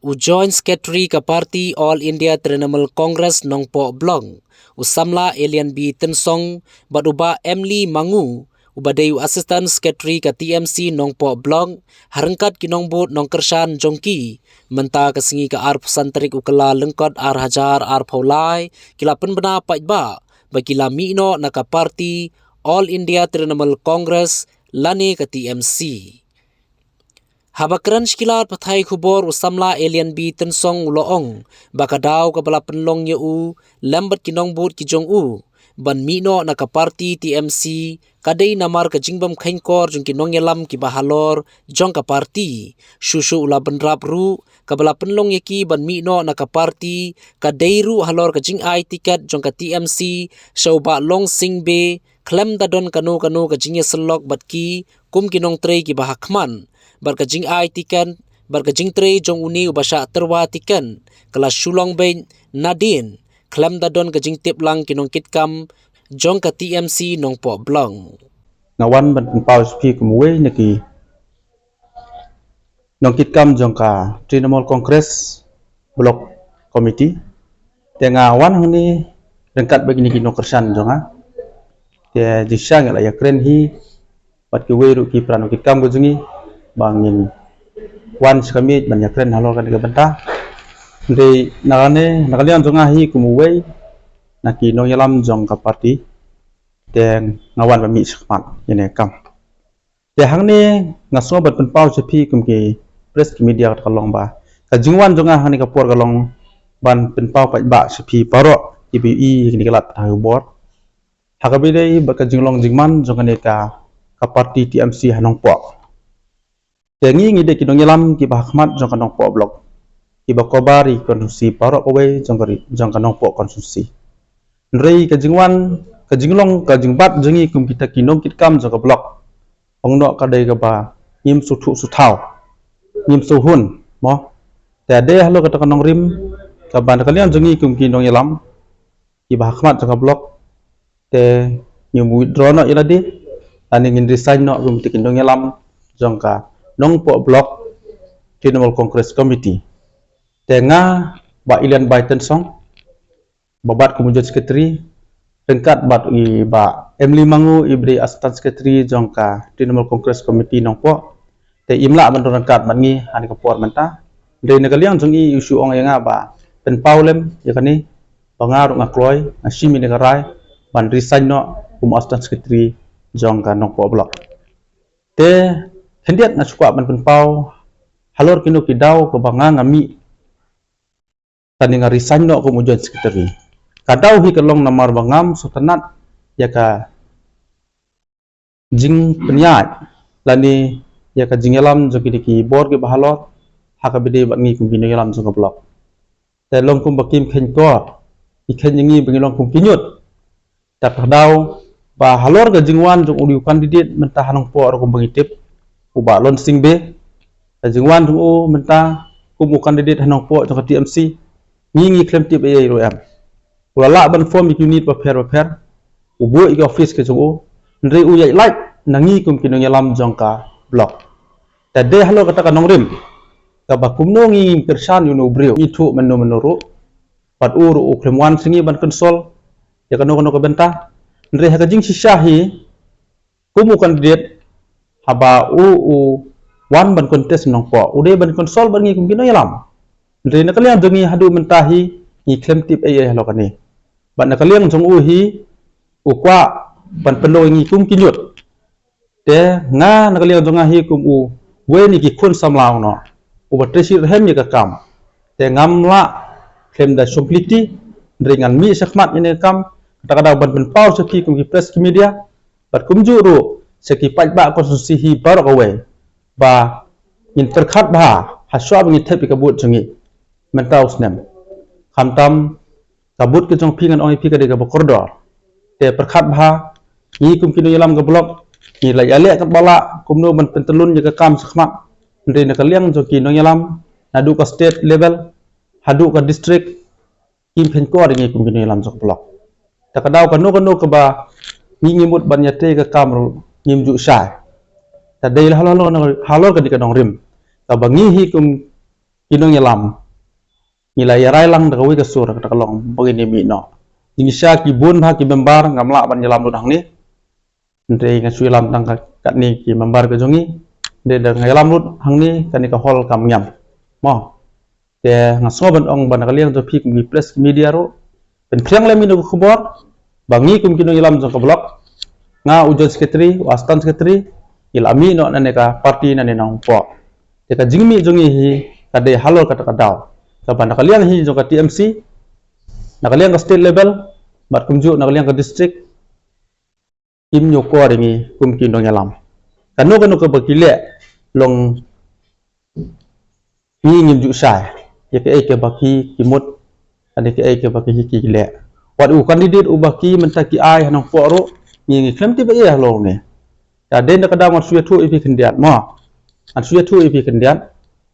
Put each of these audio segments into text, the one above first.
Joint Secretary ka Party All India Trinamool Congress Nongpo Blong, Usamla Alien B Tensong, Baduba Emily Mangu, Ubadayu Assistant Secretary ka TMC Nongpo Blong, Harangkat Kinongbut Nongkershan Jongki, Menta Kasingi ka Ar Pesantrik Ukala Lengkot Ar Hajar Ar Paulai, Kila Penbena Paitba, Bakila Mino Naka Party All India Trinamool Congress, Lani ka TMC. Habakran shkilat pathai khubor usamla alien B tensong uloong bakadaw kabala penlong yu lambat kinongbut kijong ban mino naka party TMC kadai namar ka jingbam khainkor jong kinong yalam ki bahalor jong ka party shushu ula benrap ru kabala penlong yaki ban mino naka party kadai ru halor ka jing ai tiket jong ka TMC shauba long singbe klem dadon kanu ka jingya selok batki kum kinong trei ki bahakman barkajing ai tikan barkajing tre jong uni ubasha terwa tikan kelas shulong ben nadin klam dadon kajing tip lang kinong kitkam jong ka TMC Nongpo Blong ngawan ban pau spi kumwe naki nong kitkam jong ka Trinamool Congress Block Committee tengawan huni rengkat begini kinong kersan jong ha te jisang la yakren hi pat kuwe ru ki pran kitkam gojungi bangin wan sekamit banyak keren halor kan benta de nakalian jonga hi kumuwei naki nong yalam jong ka party den ngawan bami sekmat yene kam de hangni ngaso bat penpau sepi kumki press media kalong ba ka jingwan jonga hani ka por kalong ban penpau pat ba sepi paro IBI ni kalat ha bor hakabi dei ba ka jinglong jingman jonga ne ka party TMC hanong po Tengi ngide kinong yalam ki bahakmat jong kanong po blok. Ki bakobari konsumsi parok away jong kanong po konsumsi. Nrei kajingwan kajinglong kajingbat jengi kum kita kinong kitkam jong ka blok. Ongno kadai ka ba ngim sutu sutau. Ngim suhun mo. Tade halo kata kanong rim ka ban kalian jengi kum kinong yalam ki bahakmat jong ka blok. Te ngim withdraw no iladi ani ngin resign no kum kinong yalam jong ka Nongpo Block Trinamool Congress Committee. Tengah ba Ilian Biden song babat kemudian sekretari rengkat bat i ba Emily Mangu ibri assistant secretary jongka Trinamool Congress Committee Nongpo. Te imla ban rengkat ban ngi ani kapor menta. Dei negaliang jong i isu ong yang ba pen paulem yakani pangaru ngakloy asimi negarai ban resign no assistant secretary jongka Nongpo Block. Te hendiat na sukwa ban penpau halor kino kidau ke banga ngami tani nga resign no kemudian sekretari kadau hi kelong namar bangam sotanat ya ka jing penyat lani ya ka jingelam joki diki bor ke bahalor hakabide ban ngi kumbino yalam jong blok te long kum bakim khen ko ikhen ngi bangilong kum kinyut tak kadau ba halor ga jingwan jong uri candidate mentahanong po ro kum bangitip uba lon singbe jingwan tu menta kumu candidate hanong po jong TMC ngi claim tip ai ro am ulala ban form unit ba pher ubu i office ke jong ndre u yai like nangi kum kinong yalam jong ka block tade halo kata kanong rim ka ba kumno ngi kersan yuno breu itu menuru pat uru claim wan singi ban konsol ya kanong ka benta ndre ha jing sisahi kumu candidate haba wan ban kontes nongpo ude ban konsol ban ngi kumkino yalam ndre nakalian jongi hadu mentahi ngi claim tip ai halo kani ban nakalian jong hi ukwa ban pelo ngi kumkinyut te nga nakalian jonga hi kum weni ki khun samlaw no uba tresi hem ya kam te ngamla claim da complete ndre ngan mi sakmat ine kam kata ban penpau seki kum ki press media bat kumjuru seki pajba konstitusi hi barok away ba in terkhat ba haswa bangi tepi kabut jongi mentau snem khamtam kabut ke jong pingan ong pi ka de ka bokordor te perkhat ba ni kum kino yalam ka blok ni la yale ka bala kumno ban pentelun je ka kam sakhma ndre na kaliang joki no yalam nadu ka state level hadu ka district kim phen ko de ni kum kino yalam jok blok takadaw kanu ka ba ni ngimut ban yate ka kamru ngimju sai tadai halor ka dikanong rim ka bangi hi kum kinong yalam nila yarai lang dakawi kasur kakalong begini mi no ingisya ki bun ha ki membar ngamla ban yalam ludang ni ndre ngasui lam tang kat ni ki membar ke jongi de dang yalam lud hang ni kan ni ka hol kam nyam mo te ngaso ban ong ban kaliang to pik mi press media ro pen priang le mi no khobor bangi kum kinong yalam jong ka blok nga ujon secretary wastan secretary ilami no nane ka party nane nang po te ka jingmi jongi hi kade halol kata kadaw kapan nakaliang hi jong ka TMC nakaliang ka state level bat kumju nakaliang ka district kim nyo ko ringi kum kinong yalam kanu ka bakile long hi ngim ju sai ye ke baki kimut ade ke baki ki le wat u candidate u baki mentaki ai hanong po ro ngi klem ti ba ye lo ne ta den ka da mat suya thu ipi kendiat mo an suya thu ipi kendiat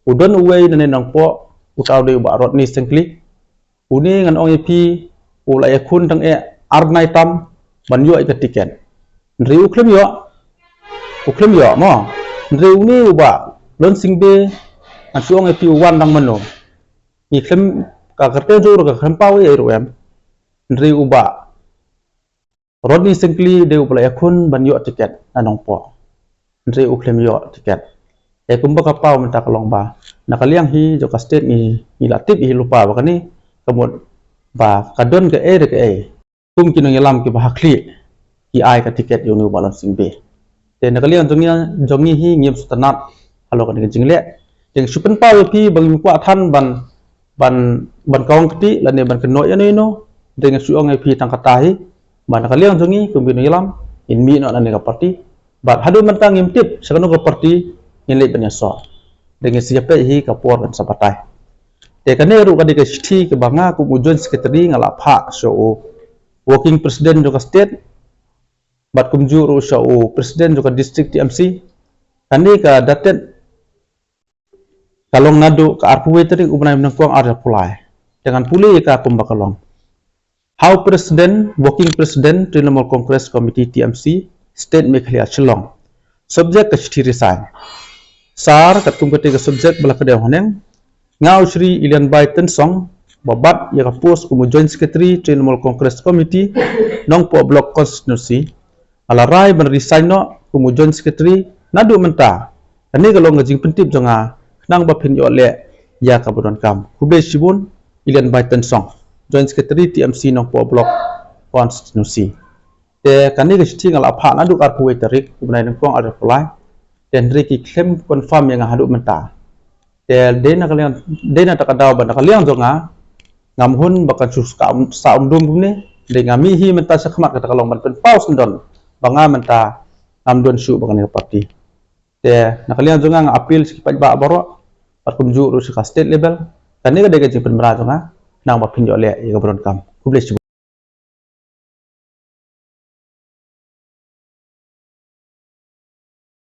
udon uwei nane nang po utaw de ba rot ni sengkli uni ngan ong ipi u la yakun tang arnai tam ban yo ke tiket nri u klem yo mo nri uni u ba lon singbe an suong ipi wan dang mano ni klem ka karte jo ka klem paw ye ro em nri u ba rot ni sengkli de u la yakun ban yo tiket anong po nri u klem yo tiket kumba ka paw mentak long ba nakaliang hi joka state ni latip hi lupa ba kani kamut ba kadon ke kum kinong yalam ki bahakli ki ai ka tiket yunu balon singbe te nakaliang jongi hi ngiem sutanat halo kan jingle yang supen paw pi bang kwa than ban kaung kti lane ban keno ya no dengan suong pi tang kata hi ba nakaliang jongi kum kinong yalam in mi no nane ka party ba hadu mentang ngim tip sakano ka party nilai penyesuaian dengan siapa hi kapur dan sabatai. Tekane ru kadi ke city ke banga ku mujon sekretari ngalap hak so working president juga state bat kumju ru so president juga district TMC kani ka datet kalong nadu ka arpuwe teri ubnai menangkuang ada pulai dengan puli ka kumbakalong. How president working president Trinamool Congress Committee TMC state Meghalaya Shillong subject ke city resign sar katung ketika subjek bela kedai honeng ngau Sri Ilian Bai Tensong babat ya ka post kumu joint secretary Trinamool Congress Committee nong po blok konstitusi ala rai ban resign no kumu joint secretary nadu menta ani kalau ngajing pentip jonga nang bapin yo le ya ka bodon kam kube sibun Ilian Bai Tensong joint secretary TMC nong po blok konstitusi te kani ke sting ala pha nadu kar puwe tarik kubnai nang kong ada pulai dan reki klaim confirm yang haduk menta te dena takadaw ba nakaliang jonga ngamhun bakan suska sa umdum bune de ngami hi menta sakmat kata kalong ban paus ndon banga menta amdon su bakan party te nakaliang jonga nga appeal sikipat ba baro pat kumju ru sika state level kani ka de ka jing penmara jonga nang ba pinjo le ya ka bron kam kuble